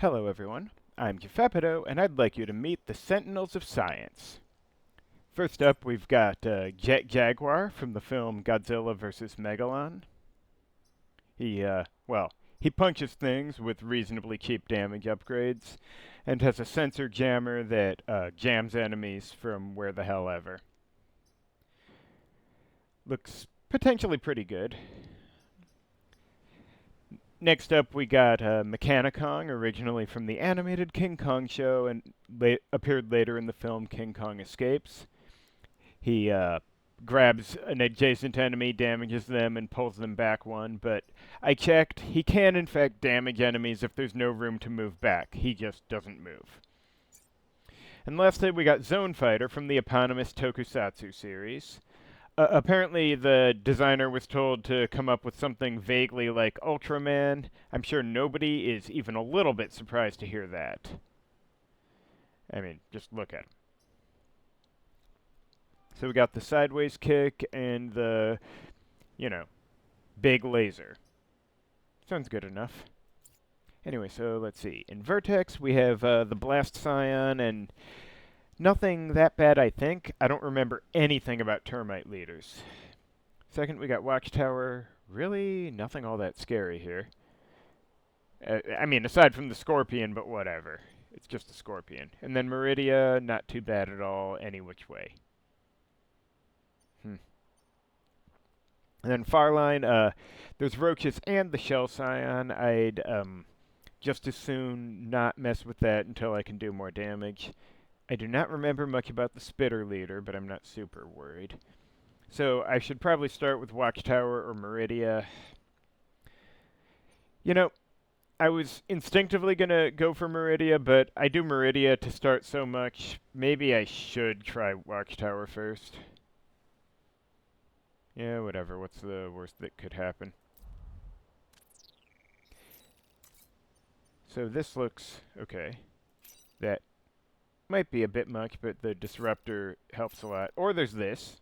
Hello everyone, I'm Keifer, and I'd like you to meet the Sentinels of Science. First up, we've got Jet Jaguar from the film Godzilla vs. Megalon. He punches things with reasonably cheap damage upgrades, and has a sensor jammer that jams enemies from where the hell ever. Looks potentially pretty good. Next up, we got Mechanicong, originally from the animated King Kong show, and appeared later in the film King Kong Escapes. He grabs an adjacent enemy, damages them, and pulls them back one, but I checked, he can in fact damage enemies if there's no room to move back. He just doesn't move. And lastly, we got Zone Fighter from the eponymous Tokusatsu series. Apparently, the designer was told to come up with something vaguely like Ultraman. I'm sure nobody is even a little bit surprised to hear that. I mean, just look at him. So we got the sideways kick and the, big laser. Sounds good enough. Anyway, so let's see. In Vertex, we have the Blast Scion and nothing that bad, I think. I don't remember anything about termite leaders. Second, we got Watchtower. Really, nothing all that scary here. I mean, aside from the scorpion, but whatever. It's just a scorpion. And then Meridia, not too bad at all, any which way. And then Farline, there's Roaches and the Shell Scion. I'd just as soon not mess with that until I can do more damage. I do not remember much about the Spitter Leader, but I'm not super worried. So I should probably start with Watchtower or Meridia. I was instinctively going to go for Meridia, but I do Meridia to start so much. Maybe I should try Watchtower first. Yeah, whatever. What's the worst that could happen? So this looks okay. That might be a bit much, but the disruptor helps a lot. Or there's this.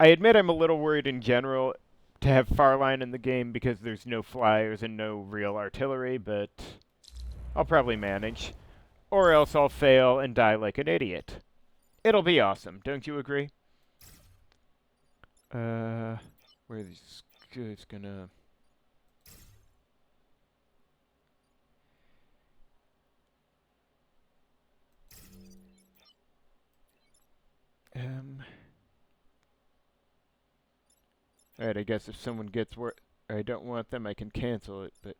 I admit I'm a little worried in general to have Farline in the game because there's no flyers and no real artillery, but I'll probably manage. Or else I'll fail and die like an idiot. It'll be awesome, don't you agree? Where are these guys gonna... Alright, I guess if someone gets where I don't want them, I can cancel it, but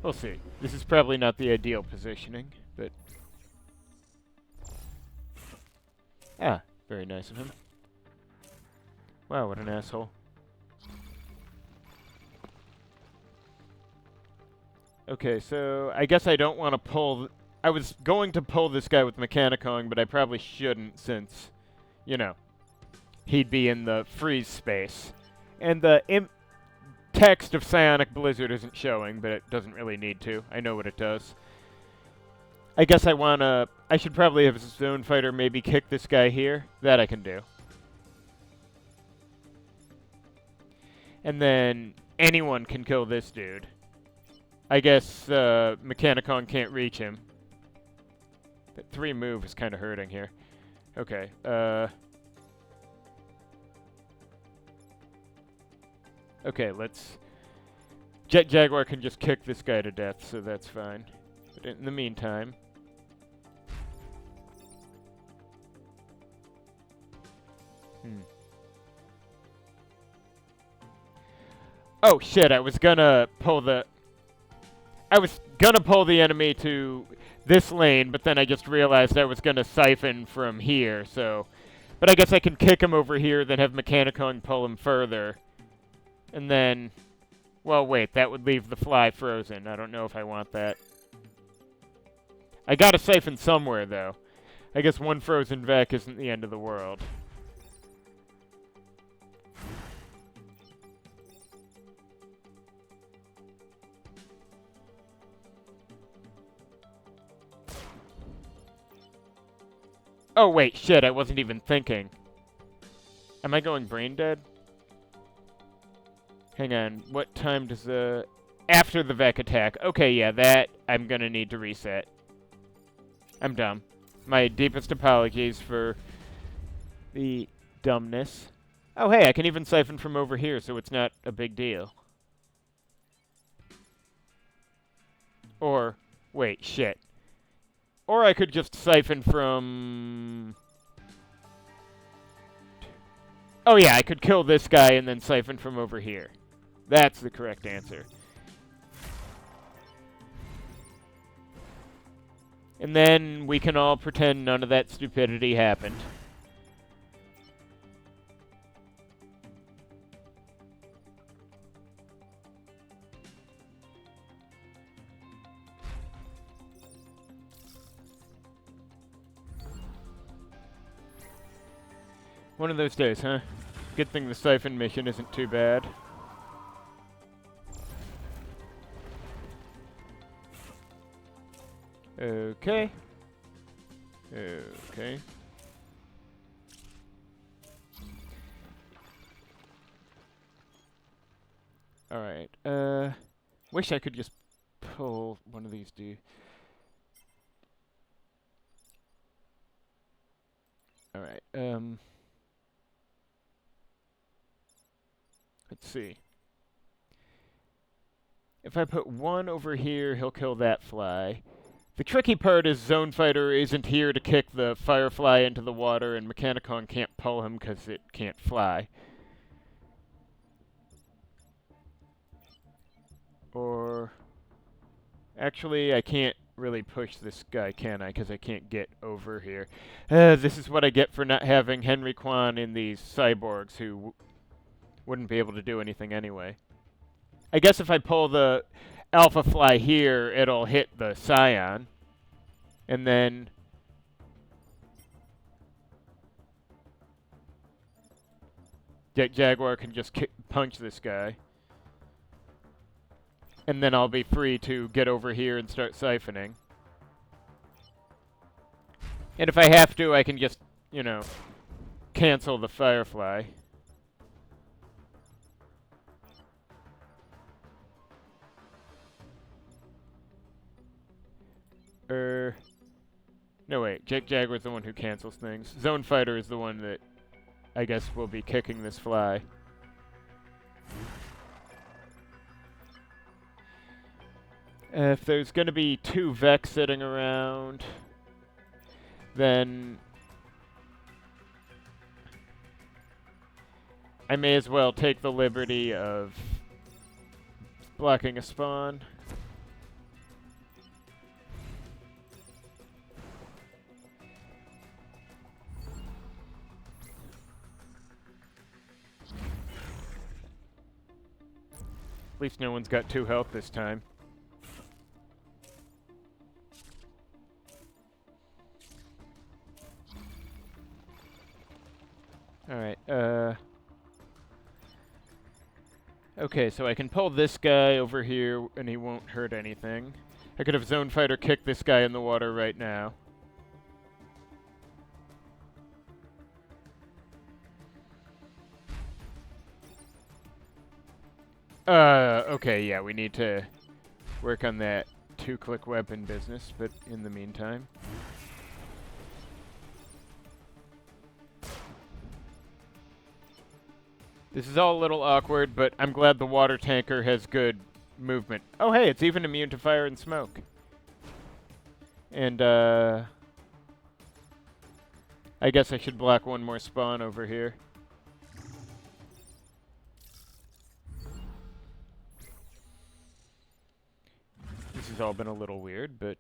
we'll see. This is probably not the ideal positioning, but... Ah, very nice of him. Wow, what an asshole. Okay, so I guess I don't want to pull... I was going to pull this guy with Mechanicong, but I probably shouldn't since, he'd be in the freeze space. And the text of Psionic Blizzard isn't showing, but it doesn't really need to. I know what it does. I guess I should probably have a Zone Fighter maybe kick this guy here. That I can do. And then anyone can kill this dude. I guess Mechanicong can't reach him. That 3 move is kind of hurting here. Okay, okay, let's... Jet Jaguar can just kick this guy to death, so that's fine. But in the meantime... Oh, shit, I was gonna pull the enemy to this lane, but then I just realized I was gonna siphon from here, so... But I guess I can kick him over here, then have Mechanicong pull him further. And then... Well, wait, that would leave the fly frozen. I don't know if I want that. I gotta siphon somewhere, though. I guess one frozen Vec isn't the end of the world. Oh, wait, shit, I wasn't even thinking. Am I going brain dead? Hang on, what time does the... after the Vec attack. Okay, yeah, that I'm gonna need to reset. I'm dumb. My deepest apologies for the dumbness. Oh, hey, I can even siphon from over here, so it's not a big deal. Or, wait, shit. Or I could just siphon from... Oh yeah, I could kill this guy and then siphon from over here. That's the correct answer. And then we can all pretend none of that stupidity happened. One of those days, huh? Good thing the siphon mission isn't too bad. Okay. Okay. Alright, wish I could just pull one of these dudes. Alright, let's see. If I put one over here, he'll kill that fly. The tricky part is Zone Fighter isn't here to kick the Firefly into the water, and Mechanicon can't pull him because it can't fly. Or... Actually, I can't really push this guy, can I? Because I can't get over here. This is what I get for not having Henry Kwan in these cyborgs who wouldn't be able to do anything anyway. I guess if I pull the Alpha Fly here, it'll hit the Scion. And then... Jaguar can just punch this guy. And then I'll be free to get over here and start siphoning. And if I have to, I can just, you know, cancel the Firefly. No, wait. Jaguar's the one who cancels things. Zone Fighter is the one that I guess will be kicking this fly. If there's going to be 2 Vex sitting around, then I may as well take the liberty of blocking a spawn. At least no one's got 2 health this time. Alright, okay, so I can pull this guy over here and he won't hurt anything. I could have Zone Fighter kick this guy in the water right now. Okay, yeah, we need to work on that 2-click weapon business, but in the meantime... This is all a little awkward, but I'm glad the water tanker has good movement. Oh, hey, it's even immune to fire and smoke. And, I guess I should block one more spawn over here. This has all been a little weird, but...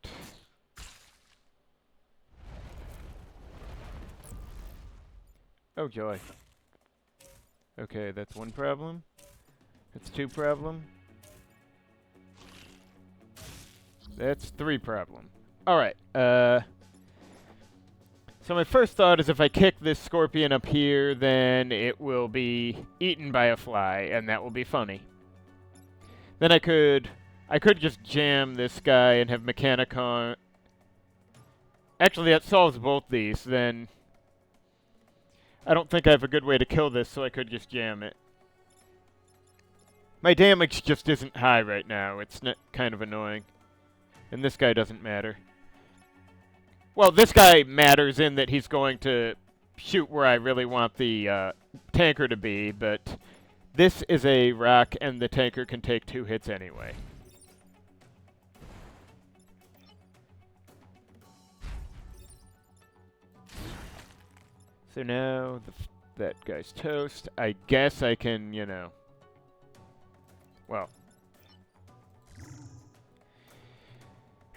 Oh, joy. Okay, that's 1 problem. That's 2 problem. That's 3 problem. Alright, so my first thought is if I kick this scorpion up here, then it will be eaten by a fly, and that will be funny. Then I could just jam this guy and have Mechanicon... Actually, that solves both these, then... I don't think I have a good way to kill this, so I could just jam it. My damage just isn't high right now. It's kind of annoying. And this guy doesn't matter. Well, this guy matters in that he's going to shoot where I really want the tanker to be, but this is a rock, and the tanker can take 2 hits anyway. So now that guy's toast. I guess I can, you know... Well...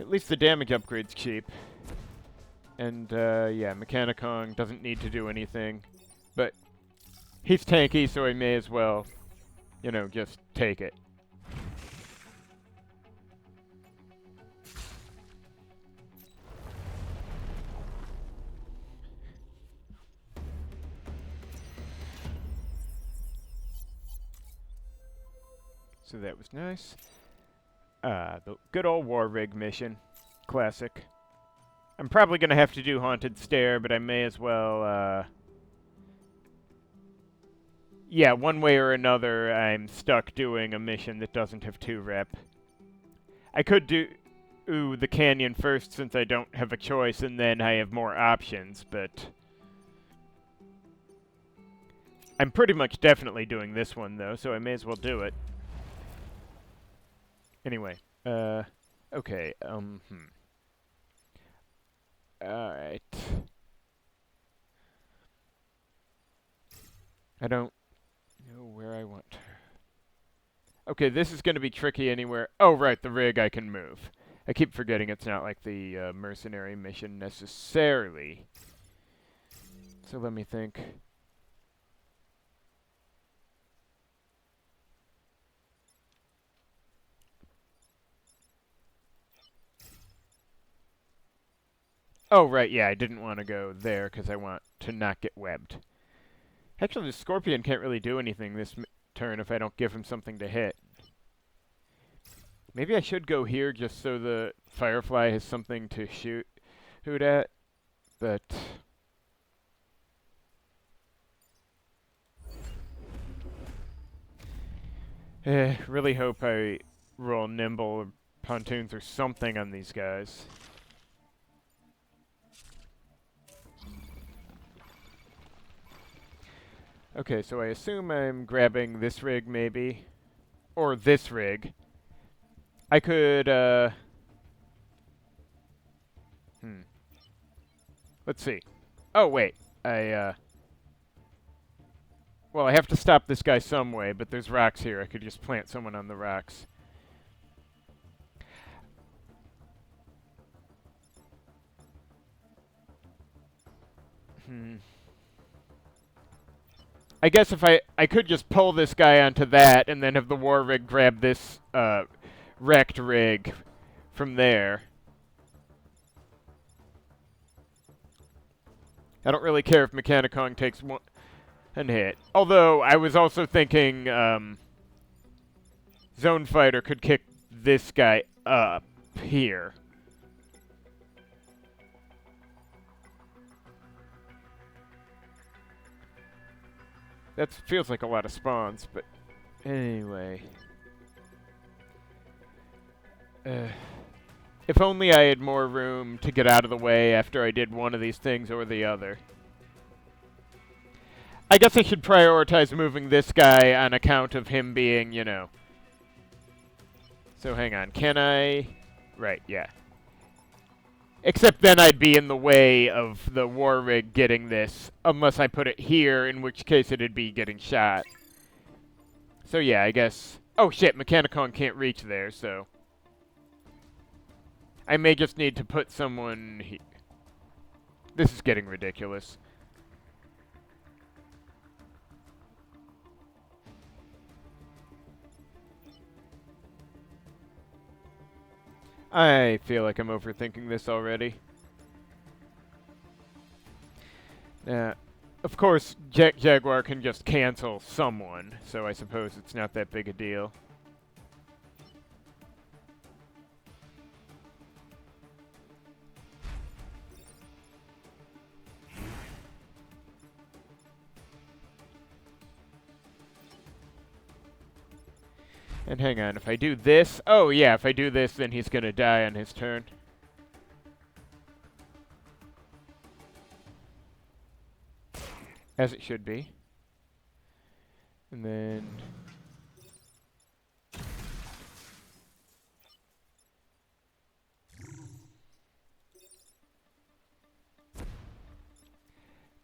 At least the damage upgrade's cheap. And, yeah, Mechanicong doesn't need to do anything. But he's tanky, so I may as well, you know, just take it. So that was nice. The good old War Rig mission. Classic. I'm probably going to have to do Haunted Stair, but I may as well, yeah, one way or another, I'm stuck doing a mission that doesn't have 2 rep. I could do the Canyon first since I don't have a choice, and then I have more options, but... I'm pretty much definitely doing this one, though, so I may as well do it. Anyway, okay, Alright. I don't know where I want to... Okay, this is going to be tricky anywhere. Oh, right, the rig I can move. I keep forgetting it's not like the mercenary mission necessarily. So let me think. Oh, right, yeah, I didn't want to go there because I want to not get webbed. Actually, the Scorpion can't really do anything this turn if I don't give him something to hit. Maybe I should go here just so the Firefly has something to shoot at, but... really hope I roll Nimble or Pontoons or something on these guys. Okay, so I assume I'm grabbing this rig, maybe. Or this rig. I could, Let's see. Oh, wait. Well, I have to stop this guy some way, but there's rocks here. I could just plant someone on the rocks. I guess if I could just pull this guy onto that and then have the war rig grab this wrecked rig from there. I don't really care if Mechanicong takes one hit. Although I was also thinking Zone Fighter could kick this guy up here. That feels like a lot of spawns, but anyway. If only I had more room to get out of the way after I did one of these things or the other. I guess I should prioritize moving this guy on account of him being, you know. So hang on, can I? Right, yeah. Except then I'd be in the way of the war rig getting this, unless I put it here, in which case it'd be getting shot. So yeah, I guess... Oh shit, Mechanicong can't reach there, so... I may just need to put someone here. This is getting ridiculous. I feel like I'm overthinking this already. Of course, Jaguar can just cancel someone, so I suppose it's not that big a deal. And hang on, if I do this... Oh, yeah, if I do this, then he's gonna die on his turn. As it should be. And then...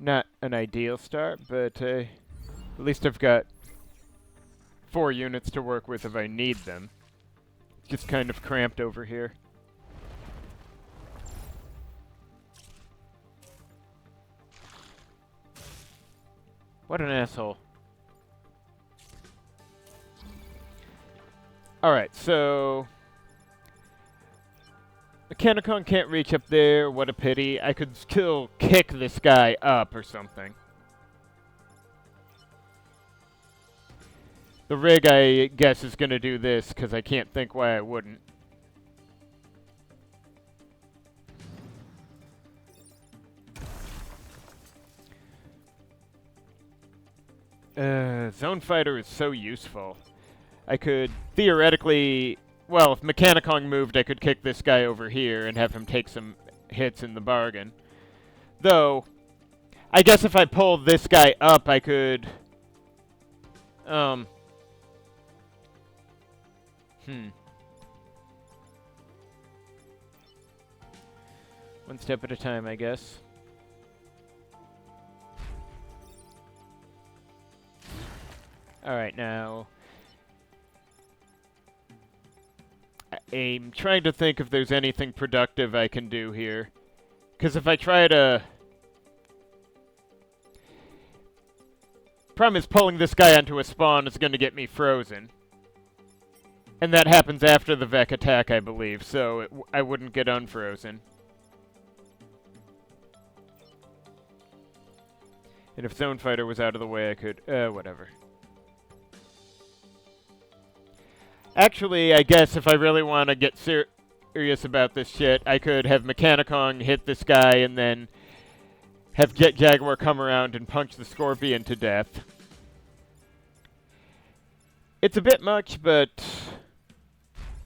Not an ideal start, but at least I've got 4 units to work with if I need them. Just kind of cramped over here. What an asshole. Alright, so... Mechanicon can't reach up there, what a pity. I could still kick this guy up or something. The rig, I guess, is going to do this, because I can't think why I wouldn't. Zone Fighter is so useful. I could theoretically... Well, if Mechanicon moved, I could kick this guy over here and have him take some hits in the bargain. Though, I guess if I pulled this guy up, I could... One step at a time, I guess. Alright, now... I'm trying to think if there's anything productive I can do here. Because if I try to... Problem is, pulling this guy onto a spawn is going to get me frozen. And that happens after the Vec attack, I believe, so I wouldn't get unfrozen. And if Zone Fighter was out of the way, I could... whatever. Actually, I guess if I really want to get serious about this shit, I could have Mechanicon hit this guy and then have Jet Jaguar come around and punch the Scorpion to death. It's a bit much, but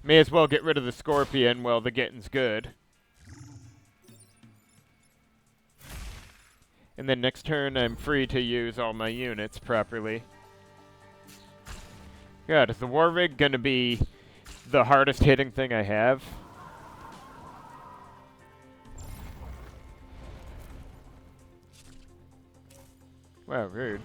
may as well get rid of the Scorpion while the getting's good. And then next turn, I'm free to use all my units properly. God, is the War Rig going to be the hardest hitting thing I have? Wow, rude.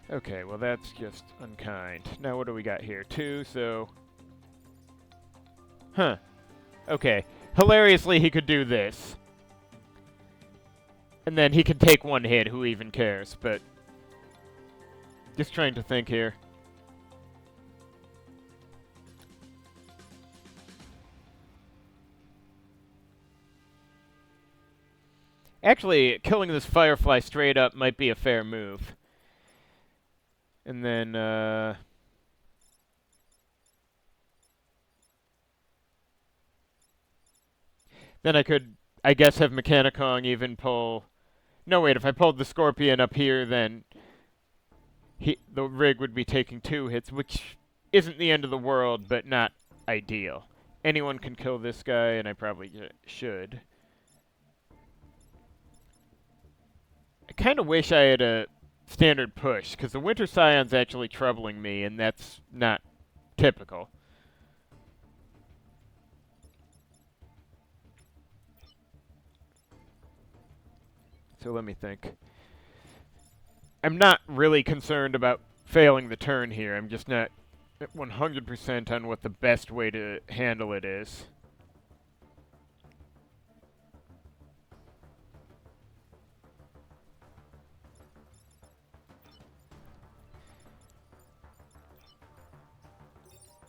Okay, well that's just unkind. Now what do we got here? 2, so... Huh. Okay. Hilariously, he could do this. And then he can take 1 hit, who even cares, but... Just trying to think here. Actually, killing this Firefly straight up might be a fair move. And then, then I could, I guess, have Mechanicon even pull... No, wait, if I pulled the Scorpion up here, then the rig would be taking 2 hits, which isn't the end of the world, but not ideal. Anyone can kill this guy, and I probably should. I kind of wish I had a standard push, because the Winter Scion's actually troubling me, and that's not typical. So let me think. I'm not really concerned about failing the turn here. I'm just not 100% on what the best way to handle it is.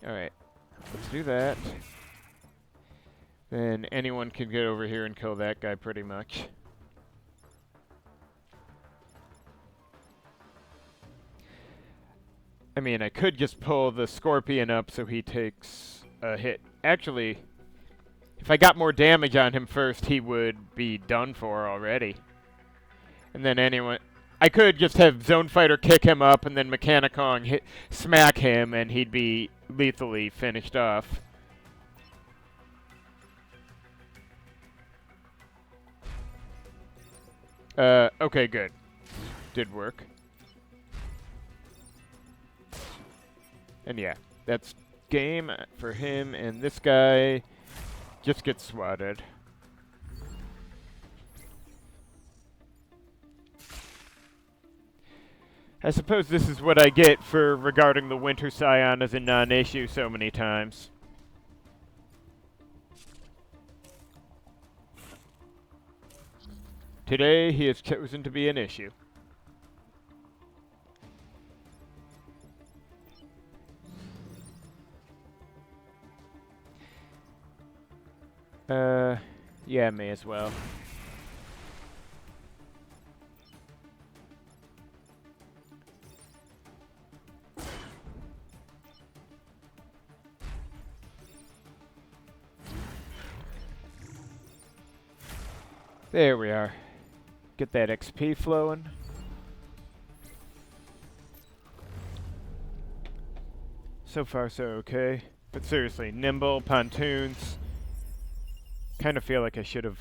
Alright, let's do that. Then anyone can get over here and kill that guy pretty much. I mean, I could just pull the Scorpion up so he takes a hit. Actually, If I got more damage on him first, he would be done for already. And then anyone... I could just have Zone Fighter kick him up and then Mechanicong smack him and he'd be lethally finished off. Okay, good. Did work. And yeah, that's game for him, and this guy just gets swatted. I suppose this is what I get for regarding the Winter Scion as a non-issue so many times. Today, he has chosen to be an issue. Yeah, may as well. There we are. Get that XP flowing. So far, so okay. But seriously, nimble, pontoons. Kind of feel like I should have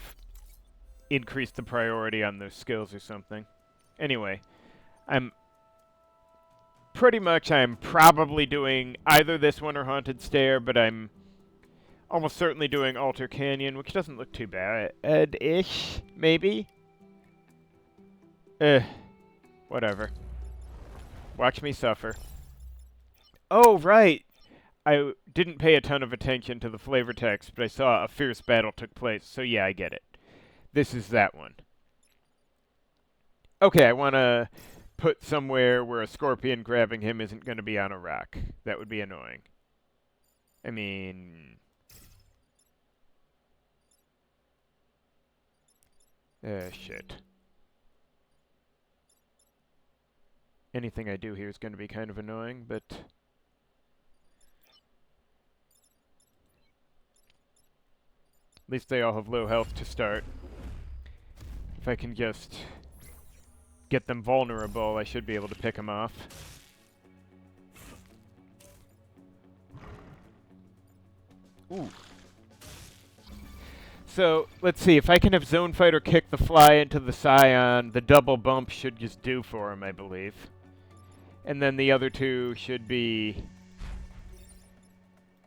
increased the priority on those skills or something. Anyway, I'm probably doing either this one or Haunted Stair, but I'm almost certainly doing Altar Canyon, which doesn't look too bad-ish, maybe? Whatever. Watch me suffer. Oh, right! I didn't pay a ton of attention to the flavor text, but I saw a fierce battle took place, so yeah, I get it. This is that one. Okay, I want to put somewhere where a scorpion grabbing him isn't going to be on a rock. That would be annoying. I mean... shit. Anything I do here is going to be kind of annoying, but... At least they all have low health to start. If I can just get them vulnerable, I should be able to pick them off. Ooh. So, let's see. If I can have Zone Fighter kick the fly into the Scion, the double bump should just do for him, I believe. And then the other two should be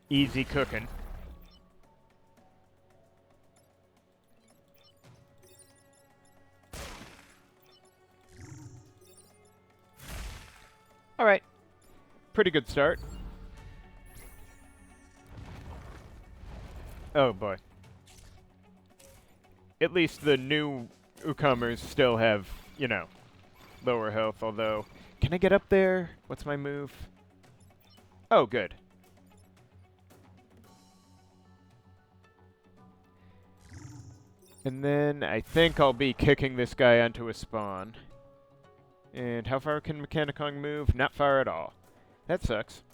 easy cooking. Alright. Pretty good start. Oh boy. At least the new newcomers still have, you know, lower health, although... Can I get up there? What's my move? Oh, good. And then I think I'll be kicking this guy onto a spawn. And how far can Mechanicong move? Not far at all. That sucks.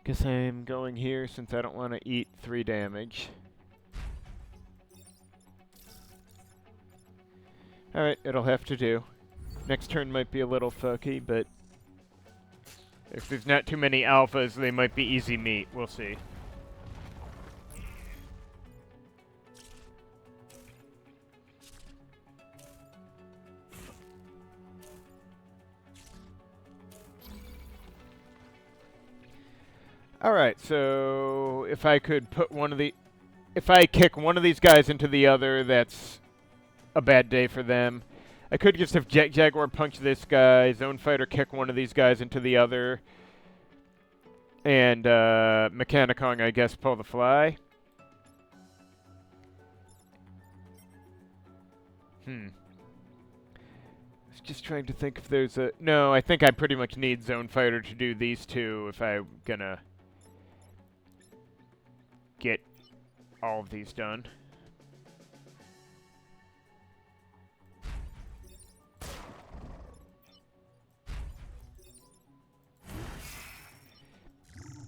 Guess I'm going here since I don't want to eat 3 damage. Alright, it'll have to do. Next turn might be a little fucky, but if there's not too many alphas, they might be easy meat. We'll see. Alright, so if I could put if I kick one of these guys into the other, that's a bad day for them. I could just have Jet Jaguar punch this guy, Zone Fighter kick one of these guys into the other, and Mechanicong, I guess, pull the fly. I was just trying to think if there's a... No, I think I pretty much need Zone Fighter to do these two if I'm gonna get all of these done.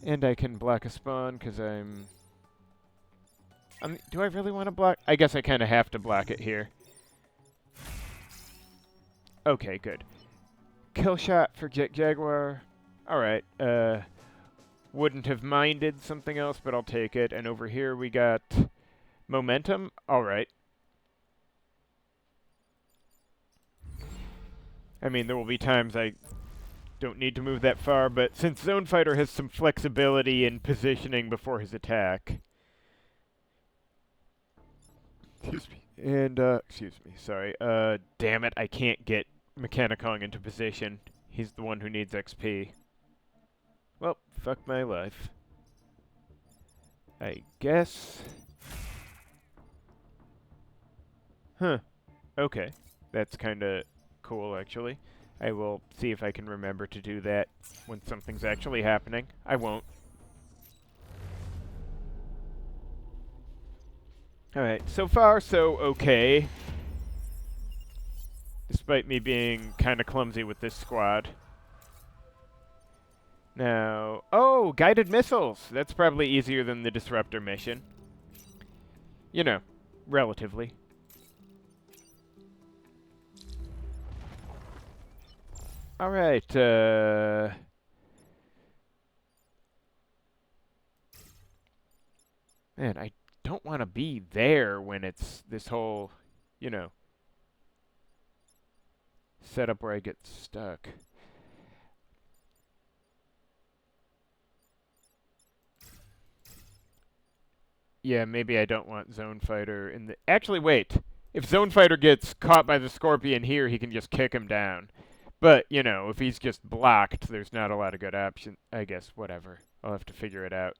And I can block a spawn because I'm... do I really want to block? I guess I kind of have to block it here. Okay, good. Kill shot for Jet Jaguar. Alright, wouldn't have minded something else, but I'll take it. And over here we got momentum. Alright. I mean, there will be times I don't need to move that far, but since Zone Fighter has some flexibility in positioning before his attack... Excuse me. And, excuse me, sorry. Damn it, I can't get Mechanicong into position. He's the one who needs XP. Well, fuck my life. I guess... Huh. Okay. That's kinda cool, actually. I will see if I can remember to do that when something's actually happening. I won't. Alright, so far so okay. Despite me being kinda clumsy with this squad. Now... Oh! Guided missiles! That's probably easier than the Disruptor mission. You know, relatively. Alright, Man, I don't want to be there when it's this whole, you know, setup where I get stuck. Yeah, maybe I don't want Zone Fighter in the... Actually, wait. If Zone Fighter gets caught by the Scorpion here, he can just kick him down. But, you know, if he's just blocked, there's not a lot of good options. I guess, whatever. I'll have to figure it out.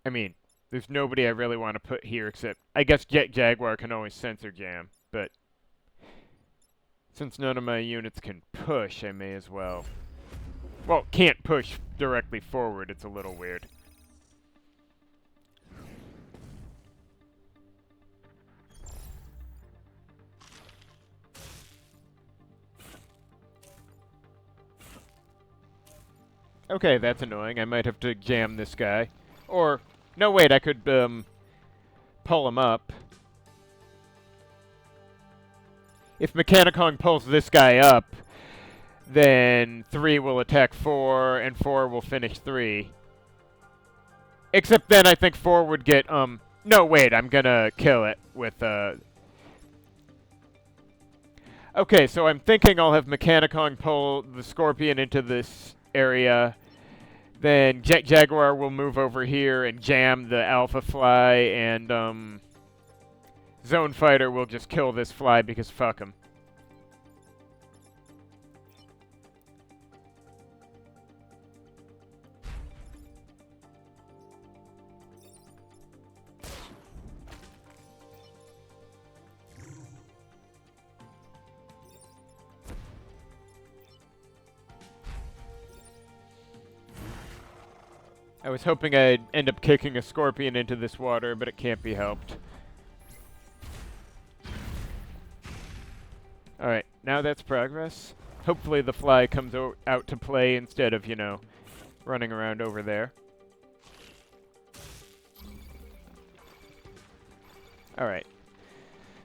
I mean, there's nobody I really want to put here except... I guess Jet Jaguar can always sensor jam, but... Since none of my units can push, I may as well... Well, can't push directly forward. It's a little weird. Okay, that's annoying. I might have to jam this guy. Or, no, wait, I could, pull him up. If Mechanicong pulls this guy up, then 3 will attack 4, and 4 will finish 3. Except then I think 4 would get, no, wait, I'm gonna kill it with, Okay, so I'm thinking I'll have Mechanicong pull the Scorpion into this area. Then Jet Jaguar will move over here and jam the Alpha Fly, and, Zone Fighter will just kill this fly because fuck him. I was hoping I'd end up kicking a Scorpion into this water, but it can't be helped. Alright, now that's progress. Hopefully the fly comes out to play instead of, you know, running around over there. Alright.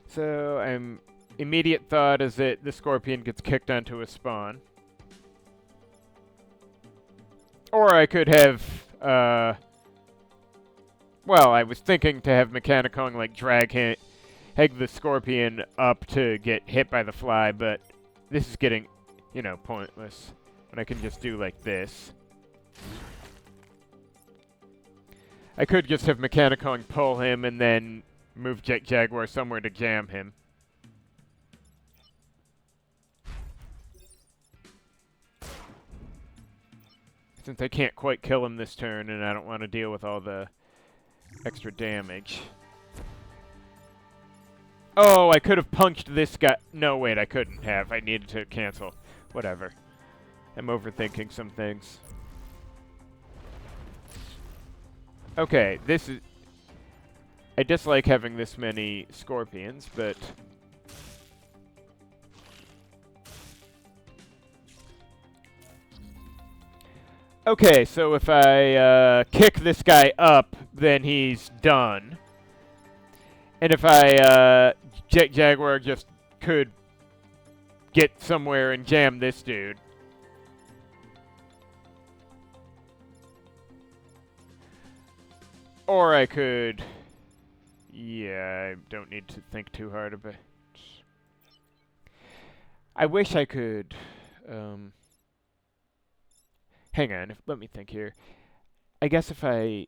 So, immediate thought is that the Scorpion gets kicked onto a spawn. Or I could have, well, I was thinking to have Mechanicong, like, drag the Scorpion up to get hit by the fly, but this is getting, you know, pointless. When I can just do, like, this. I could just have Mechanicong pull him and then move Jet Jaguar somewhere to jam him. Since I can't quite kill him this turn, and I don't want to deal with all the extra damage. Oh, I could have punched this guy. No, wait, I couldn't have. I needed to cancel. Whatever. I'm overthinking some things. Okay, this is... I dislike having this many Scorpions, but... Okay, so if I kick this guy up, then he's done. And if I Jet Jaguar just could get somewhere and jam this dude. Or I could... Yeah, I don't need to think too hard about it. I wish I could... hang on, let me think here. I guess if I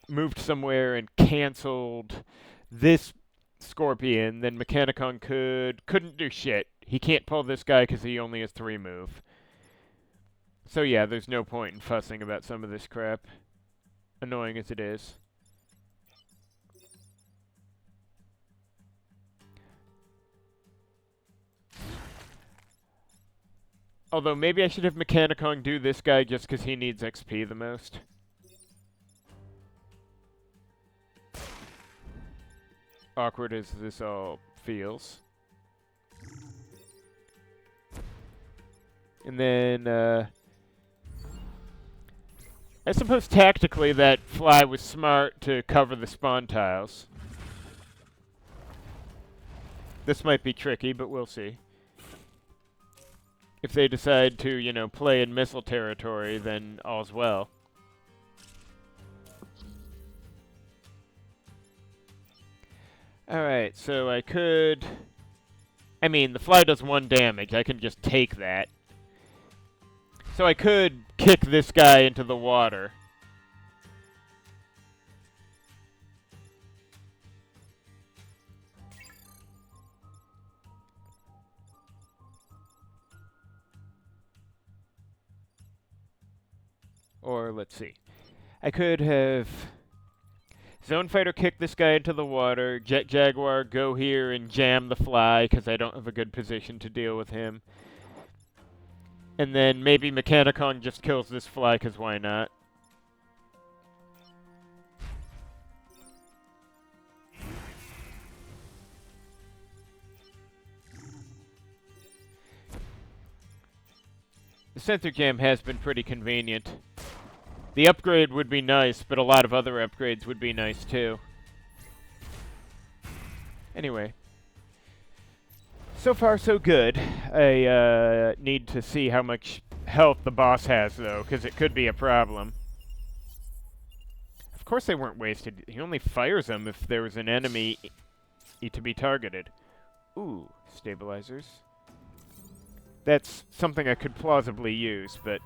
moved somewhere and canceled this Scorpion, then Mechanicon couldn't do shit. He can't pull this guy because he only has 3 move. So yeah, there's no point in fussing about some of this crap, annoying as it is. Although maybe I should have Mechanicon do this guy just because he needs XP the most. Awkward as this all feels. And then, I suppose tactically that fly was smart to cover the spawn tiles. This might be tricky, but we'll see. If they decide to, you know, play in missile territory, then all's well. Alright, so I could... I mean, the fly does 1 damage. I can just take that. So I could kick this guy into the water. Or, let's see. I could have... Zone Fighter kick this guy into the water, Jet Jaguar go here and jam the fly, because I don't have a good position to deal with him. And then maybe Mechanicon just kills this fly, because why not? The sensor jam has been pretty convenient. The upgrade would be nice, but a lot of other upgrades would be nice too. Anyway. So far, so good. I need to see how much health the boss has, though, because it could be a problem. Of course they weren't wasted. He only fires them if there was an enemy to be targeted. Ooh, stabilizers. That's something I could plausibly use, but...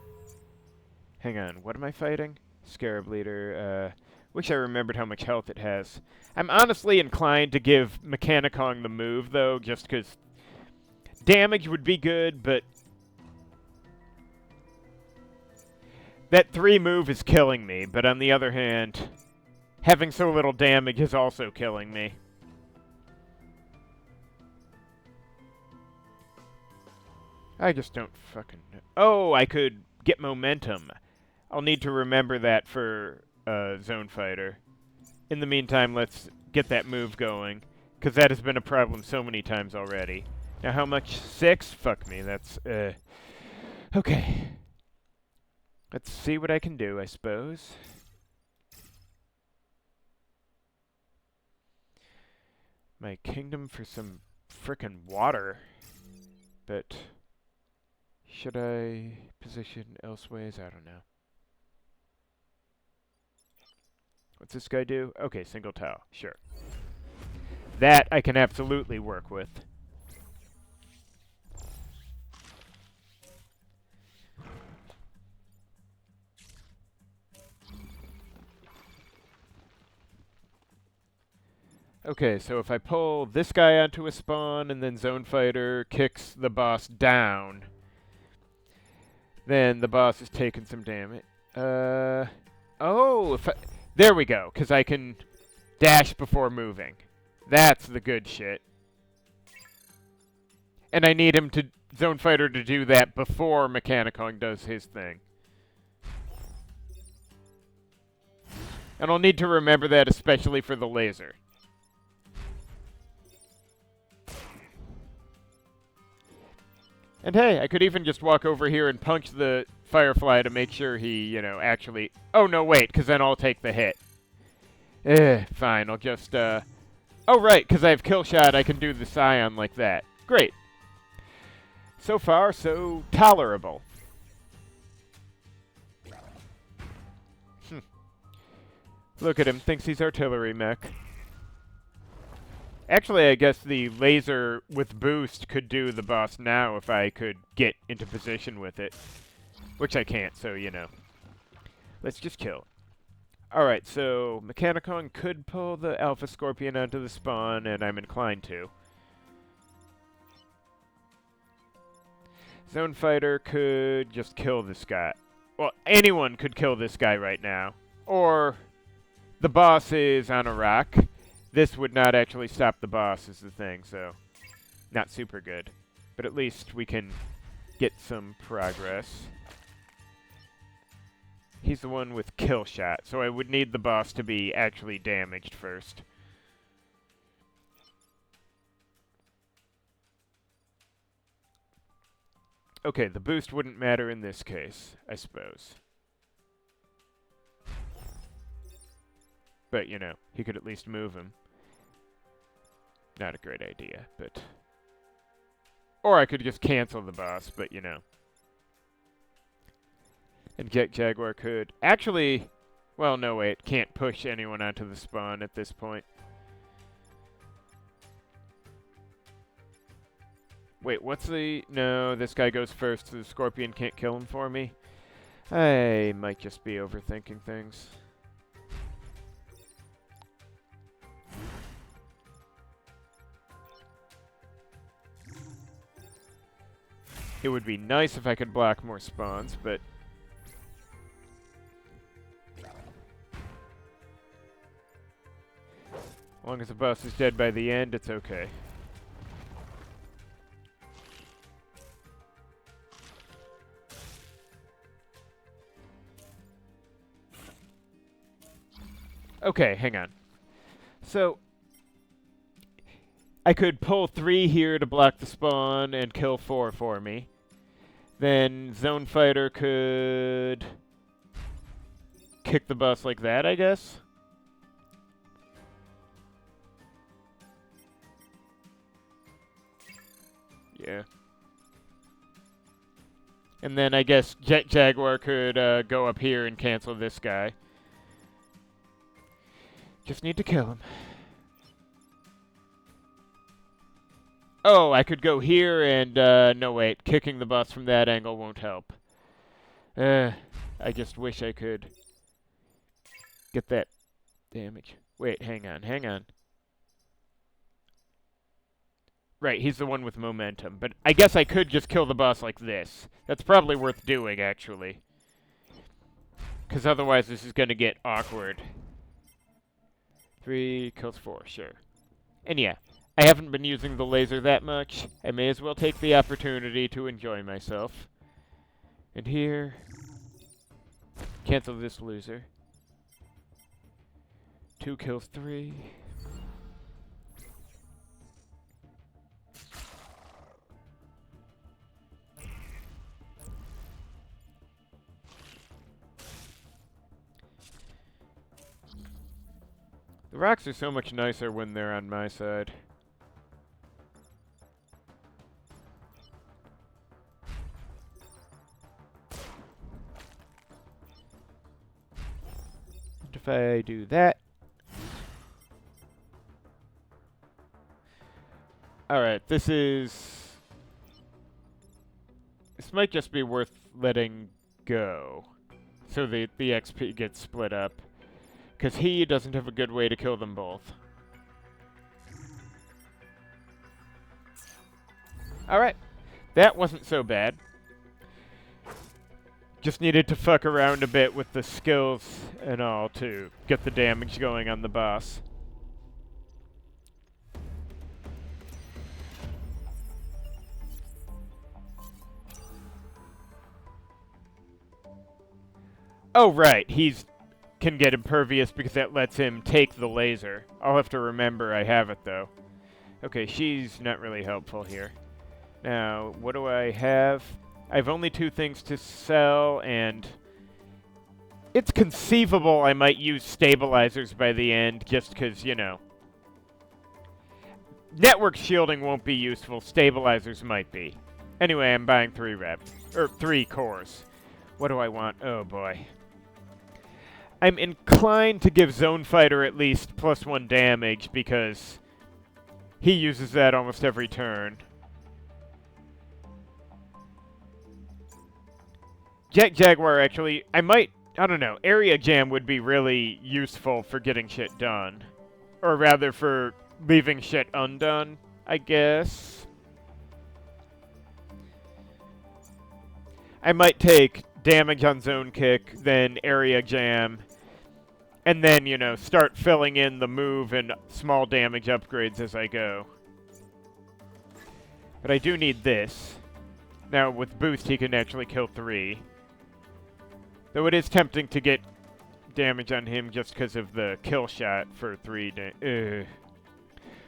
Hang on, what am I fighting? Scarab Leader, wish I remembered how much health it has. I'm honestly inclined to give Mechanicon the move, though, just because damage would be good, but... That 3 move is killing me, but on the other hand, having so little damage is also killing me. I just don't fucking know. Oh, I could get momentum. I'll need to remember that for Zone Fighter. In the meantime, let's get that move going, because that has been a problem so many times already. Now, how much? 6? Fuck me, that's, okay. Let's see what I can do, I suppose. My kingdom for some frickin' water. But... should I position elseways? I don't know. What's this guy do? Okay, single tile. Sure. That I can absolutely work with. Okay, so if I pull this guy onto a spawn and then Zone Fighter kicks the boss down, then the boss is taking some damage. Oh, if I... There we go, because I can dash before moving. That's the good shit. And I need him to, Zone Fighter, to do that before Mechanicon does his thing. And I'll need to remember that especially for the laser. And hey, I could even just walk over here and punch the Firefly to make sure he, you know, actually... Oh, no, wait, because then I'll take the hit. Fine, I'll just, Oh, right, because I have kill shot, I can do the Scion like that. Great. So far, so tolerable. Look at him, thinks he's artillery mech. Actually, I guess the laser with boost could do the boss now if I could get into position with it. Which I can't, so, you know. Let's just kill. Alright, so Mechanicon could pull the Alpha Scorpion onto the spawn, and I'm inclined to. Zone Fighter could just kill this guy. Well, anyone could kill this guy right now. Or the boss is on a rock. This would not actually stop the boss is the thing, so not super good. But at least we can get some progress. He's the one with kill shot, so I would need the boss to be actually damaged first. Okay, the boost wouldn't matter in this case, I suppose. But, you know, he could at least move him. Not a great idea, but... Or I could just cancel the boss, but, you know. And Jaguar could... Actually... Well, no, wait. Can't push anyone onto the spawn at this point. Wait, what's the... No, this guy goes first, so the Scorpion can't kill him for me. I might just be overthinking things. It would be nice if I could block more spawns, but... As long as the boss is dead by the end, it's okay. Okay, hang on. So, I could pull 3 here to block the spawn and kill 4 for me. Then Zone Fighter could kick the boss like that, I guess. Yeah. And then I guess Jaguar could go up here and cancel this guy. Just need to kill him. Oh, I could go here and, no wait, kicking the boss from that angle won't help. I just wish I could get that damage. Wait, hang on. Right, he's the one with momentum, but I guess I could just kill the boss like this. That's probably worth doing, actually. Because otherwise this is going to get awkward. 3 kills 4, sure. And yeah, I haven't been using the laser that much. I may as well take the opportunity to enjoy myself. And here... Cancel this loser. 2 kills 3. The rocks are so much nicer when they're on my side. And if I do that... Alright, this might just be worth letting go. So the XP gets split up. Because he doesn't have a good way to kill them both. Alright. That wasn't so bad. Just needed to fuck around a bit with the skills and all to get the damage going on the boss. Oh, right. Can get impervious because that lets him take the laser. I'll have to remember I have it, though. Okay, she's not really helpful here. Now, what do I have? I have only 2 things to sell, and it's conceivable I might use stabilizers by the end, just because, you know. Network shielding won't be useful, stabilizers might be. Anyway, I'm buying 3 reps, or 3 cores. What do I want? Oh boy. I'm inclined to give Zone Fighter at least +1 damage, because he uses that almost every turn. Jet Jaguar, actually, I don't know, Area Jam would be really useful for getting shit done. Or rather, for leaving shit undone, I guess. I might take damage on Zone Kick, then Area Jam, and then, you know, start filling in the move and small damage upgrades as I go. But I do need this. Now, with Boost, he can actually kill 3. Though it is tempting to get damage on him just because of the kill shot for 3 damage.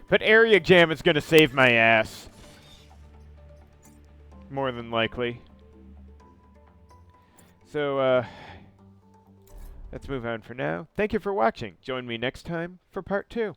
But Area Jam is going to save my ass. More than likely. So, let's move on for now. Thank you for watching. Join me next time for part 2.